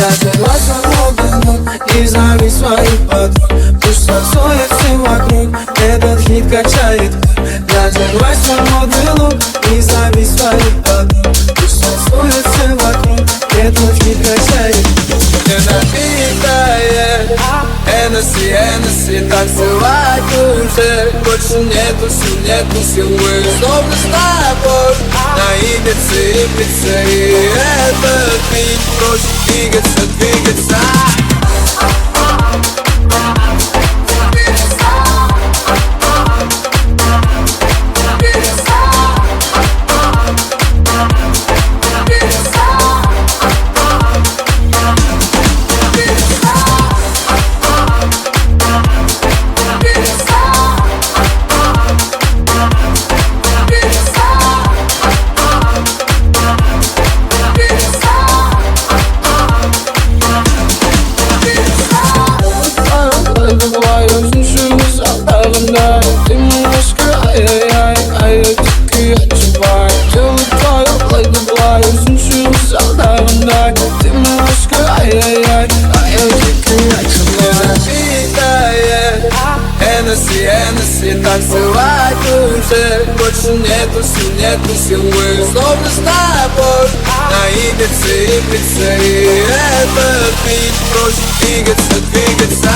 Закрывай свободный ног и зови своих подруг. Пусть танцует все вокруг, этот хит качает. Закрывай свободный ног и зови своих подруг. Пусть танцует все вокруг, этот хит качает. Не напитает Энеси, танцевать уже больше нету сил, мы снова с тобой наедине и этот бит просит двигаться. Ты немножко ай-яй-яй, тільки отчувай. Тіло твоє лайк буває, зіншую задавай. Ти немножко ай-яй-яй, тільки отчувай. Напитает Энеси, танцевать уже больше нету сил, мы снова с тобой наедине и этот бит просит двигаться.